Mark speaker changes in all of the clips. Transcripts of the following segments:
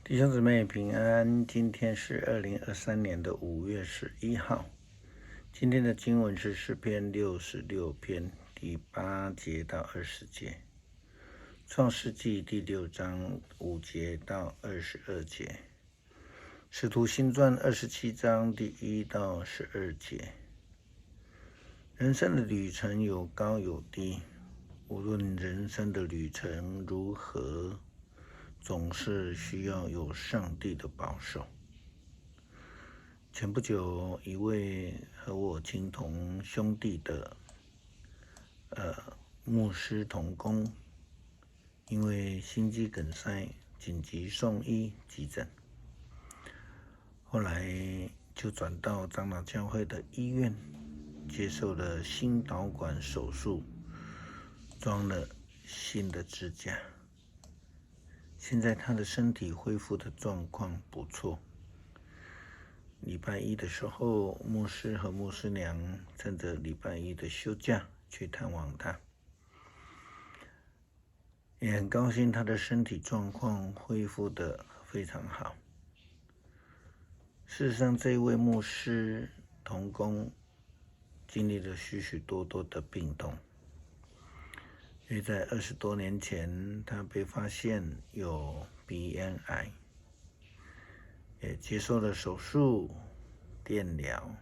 Speaker 1: 弟兄姊妹平安，今天是2023年的5月11号。今天的经文是诗篇66篇第8节到20节，创世纪第6章5节到22节，使徒行传27章第1到12节。人生的旅程有高有低，无论人生的旅程如何，总是需要有上帝的保守。前不久，一位和我情同兄弟的牧师同工，因为心肌梗塞紧急送医急诊，后来就转到长老教会的医院，接受了心导管手术，装了新的支架。现在他的身体恢复的状况不错。礼拜一的时候，牧师和牧师娘趁着礼拜一的休假去探望他，也很高兴他的身体状况恢复得非常好。事实上，这一位牧师同工经历了许许多多的病痛，因为在20多年前，他被发现有鼻咽癌，也接受了手术、电疗，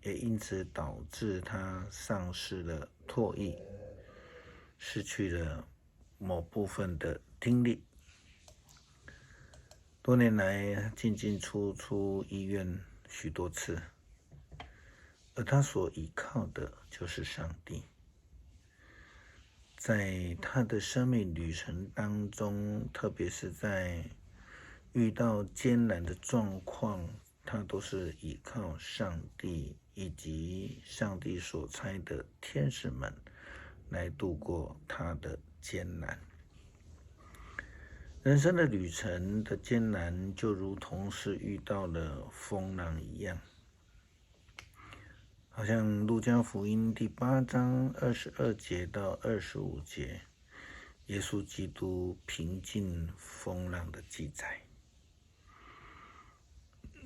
Speaker 1: 也因此导致他丧失了唾液，失去了某部分的听力。多年来进进出出医院许多次，而他所依靠的就是上帝。在他的生命旅程当中，特别是在遇到艰难的状况，他都是依靠上帝以及上帝所差的天使们来度过他的艰难。人生的旅程的艰难，就如同是遇到了风浪一样，好像路加福音第8章22节到25节，耶稣基督平静风浪的记载。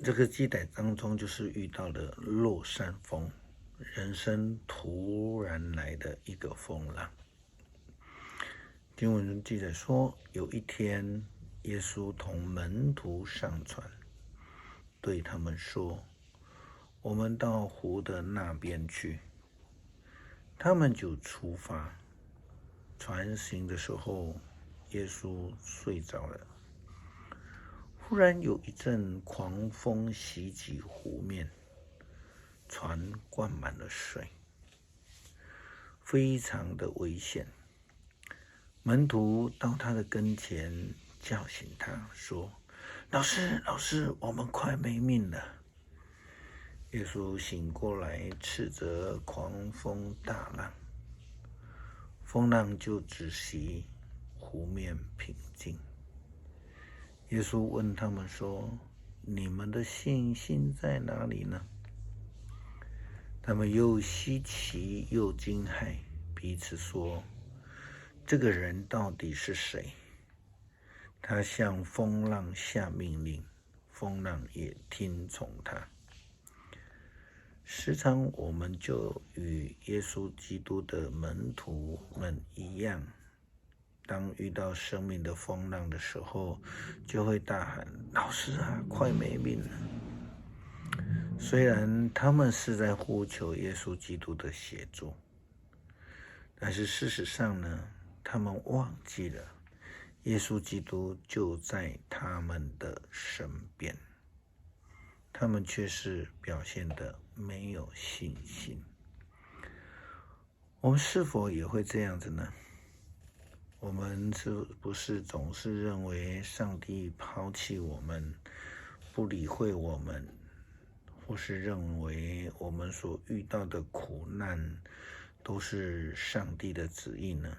Speaker 1: 这个记载当中，就是遇到了落山风，人生突然来的一个风浪。经文中记载说，有一天，耶稣同门徒上船，对他们说：“我们到湖的那边去。”他们就出发。船行的时候，耶稣睡着了。忽然有一阵狂风袭击湖面，船灌满了水，非常的危险。门徒到他的跟前叫醒他说：“老师，我们快没命了。”耶稣醒过来，斥责狂风大浪，风浪就止息，湖面平静。耶稣问他们说：“你们的信心在哪里呢？”他们又稀奇又惊骇，彼此说：“这个人到底是谁？他向风浪下命令，风浪也听从他。”时常我们就与耶稣基督的门徒们一样，当遇到生命的风浪的时候，就会大喊：“老师啊，快没命了！”虽然他们是在呼求耶稣基督的协助，但是事实上呢，他们忘记了耶稣基督就在他们的身边，他们却是表现得没有信心。我们是否也会这样子呢？我们是不是总是认为上帝抛弃我们，不理会我们，或是认为我们所遇到的苦难都是上帝的旨意呢？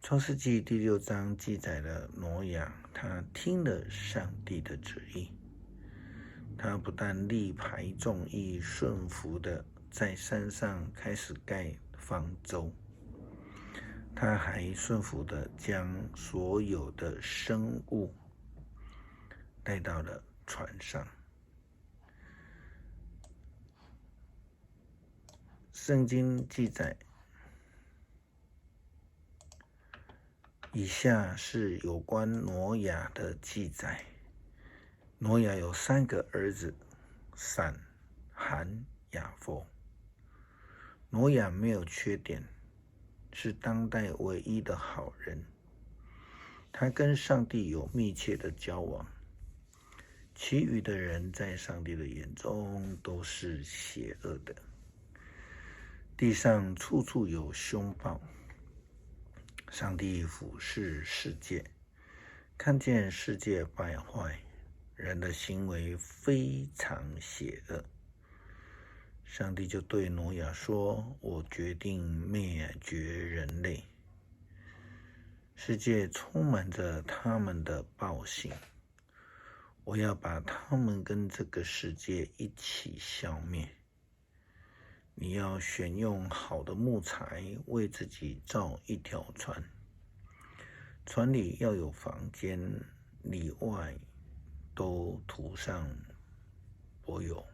Speaker 1: 创世纪第6章记载了挪亚，他听了上帝的旨意，他不但力排众议，顺服的在山上开始盖方舟，他还顺服的将所有的生物带到了船上。圣经记载，以下是有关挪亚的记载。挪亚有3个儿子，闪、含、雅弗。挪亚没有缺点，是当代唯一的好人。他跟上帝有密切的交往，其余的人在上帝的眼中都是邪恶的。地上处处有凶暴，上帝俯视世界，看见世界败坏，人的行为非常邪恶。上帝就对挪亚说：我决定灭绝人类，世界充满着他们的暴行，我要把他们跟这个世界一起消灭。你要选用好的木材为自己造一条船，船里要有房间，里外都涂上柏油。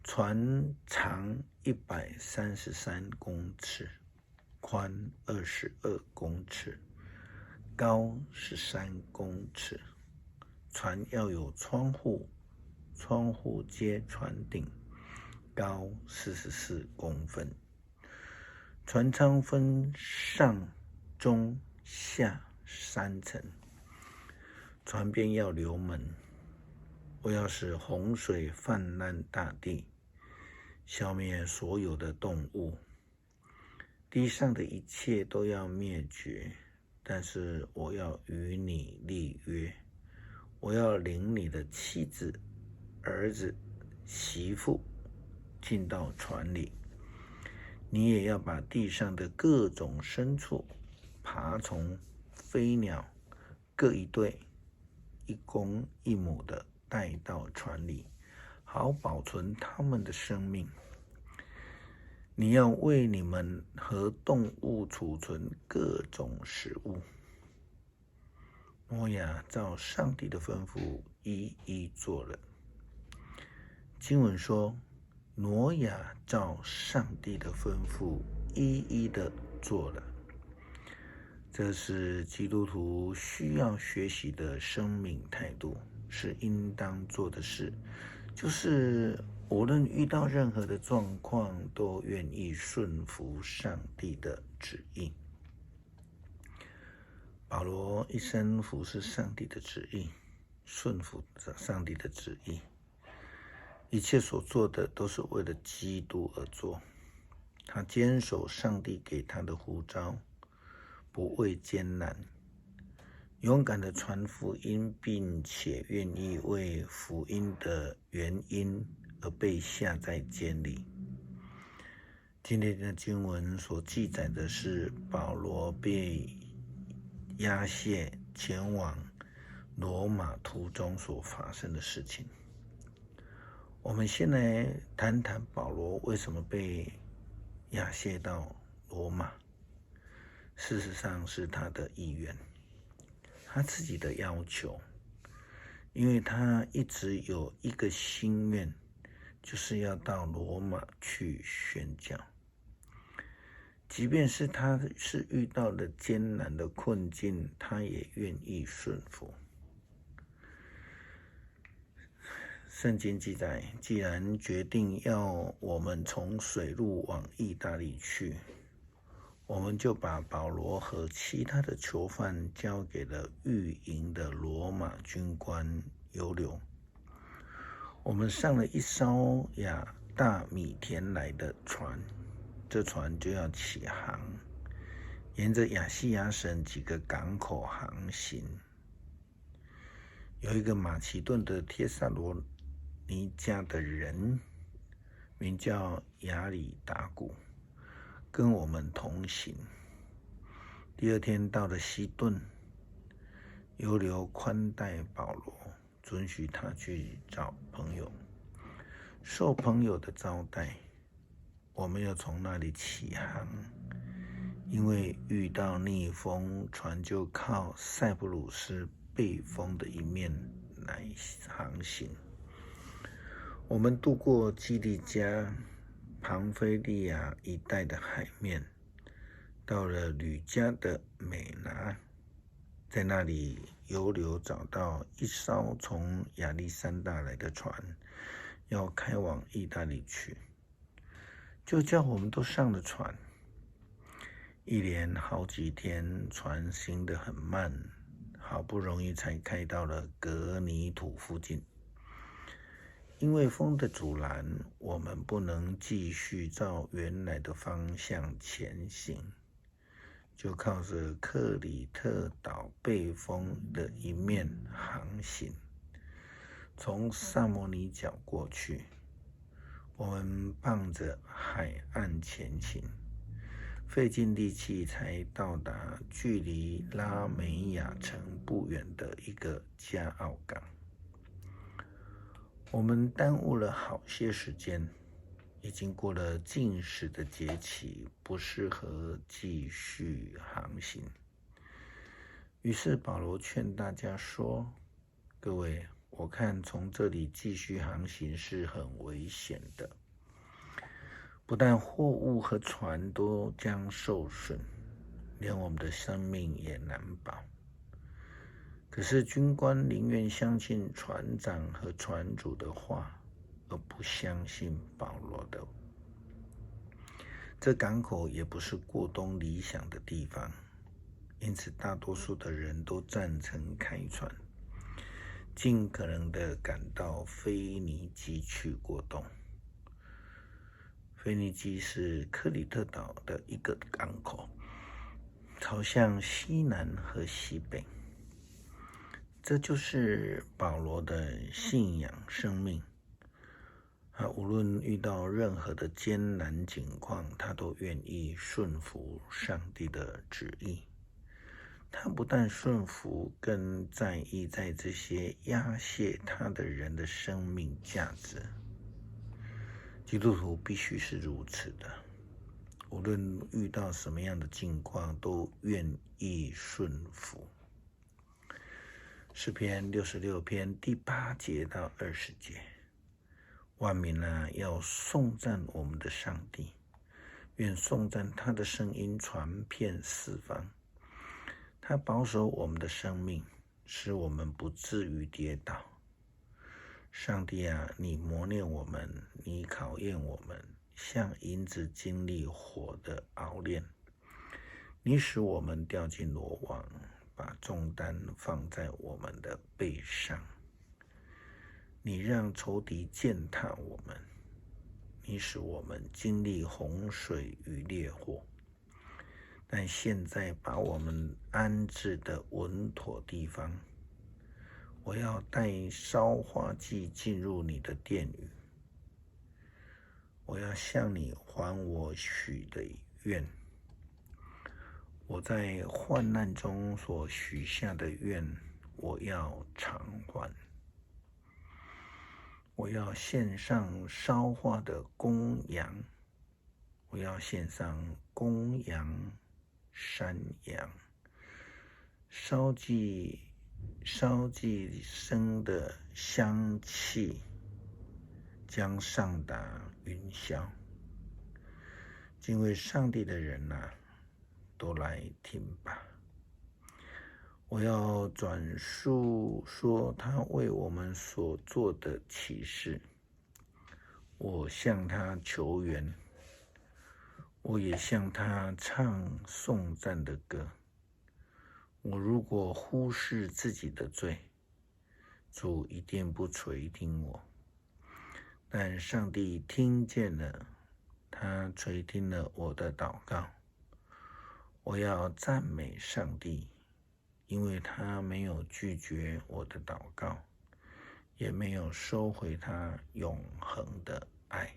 Speaker 1: 船长133公尺，宽22公尺，高13公尺。船要有窗户，窗户接船顶，高44公分。船舱分上、中、下3层。船边要留门，我要使洪水泛滥大地，消灭所有的动物。地上的一切都要灭绝，但是我要与你立约，我要领你的妻子、儿子、媳妇进到船里，你也要把地上的各种牲畜、爬虫、飞鸟各一对，1公1母的带到船里，好保存他们的生命。你要为你们和动物储存各种食物。挪亚照上帝的吩咐一一做了。经文说，挪亚照上帝的吩咐一一的做了。这是基督徒需要学习的生命态度，是应当做的事，就是无论遇到任何的状况，都愿意顺服上帝的旨意。保罗一生服侍上帝的旨意，顺服上帝的旨意，一切所做的都是为了基督而做。他坚守上帝给他的呼召，不畏艰难，勇敢的传福音，并且愿意为福音的原因而被下在监里。今天的经文所记载的是保罗被押解前往罗马途中所发生的事情。我们先来谈谈保罗为什么被押解到罗马。事实上是他的意愿，他自己的要求，因为他一直有一个心愿，就是要到罗马去宣教。即便是他是遇到了艰难的困境，他也愿意顺服。圣经记载，既然决定要我们从水路往意大利去，我们就把保罗和其他的囚犯交给了御营的罗马军官尤留。我们上了一艘亚大米田来的船，这船就要起航，沿着亚细亚省几个港口航行。有一个马其顿的帖撒罗尼迦的人，名叫亚里达古，跟我们同行。第2天到了西顿，尤留宽待保罗，准许他去找朋友。受朋友的招待，我们要从那里起航，因为遇到逆风，船就靠塞浦路斯背风的一面来航行。我们渡过基利加、庞菲利亚一带的海面，到了吕加的美拿，在那里游流找到一艘从亚历山大来的船，要开往意大利去，就叫我们都上了船。一连好几天，船行得很慢，好不容易才开到了格尼土附近。因为风的阻拦，我们不能继续照原来的方向前行，就靠着克里特岛背风的一面航行，从萨摩尼角过去。我们傍着海岸前行，费尽力气才到达距离拉美亚城不远的一个加奥港。我们耽误了好些时间，已经过了禁食的节期，不适合继续航行。于是保罗劝大家说：各位，我看从这里继续航行是很危险的，不但货物和船都将受损，连我们的生命也难保。可是军官宁愿相信船长和船主的话，而不相信保罗的。这港口也不是过冬理想的地方，因此大多数的人都赞成开船，尽可能的赶到腓尼基去过冬。腓尼基是克里特岛的一个港口，朝向西南和西北。这就是保罗的信仰生命。他无论遇到任何的艰难境况，他都愿意顺服上帝的旨意。他不但顺服，更在意在这些压卸他的人的生命价值。基督徒必须是如此的，无论遇到什么样的境况，都愿意顺服。诗篇66篇第8节到20节，万民啊，要颂赞我们的上帝，愿颂赞他的声音传遍四方。他保守我们的生命，使我们不至于跌倒。上帝啊，你磨练我们，你考验我们，像银子经历火的熬炼。你使我们掉进罗网，把重担放在我们的背上。你让仇敌践踏我们，你使我们经历洪水与烈火。但现在把我们安置的稳妥地方，我要带烧化祭进入你的殿宇。我要向你还我许的愿，我在患难中所许下的愿，我要偿还。我要献上烧化的公羊，我要献上公羊、山羊，烧祭生的香气将上达云霄。敬畏上帝的人啊，都来听吧。我要转述说他为我们所做的奇事，我向他求援，我也向他唱颂赞的歌。我如果忽视自己的罪，主一定不垂听我。但上帝听见了，他垂听了我的祷告。我要赞美上帝，因为他没有拒绝我的祷告，也没有收回他永恒的爱。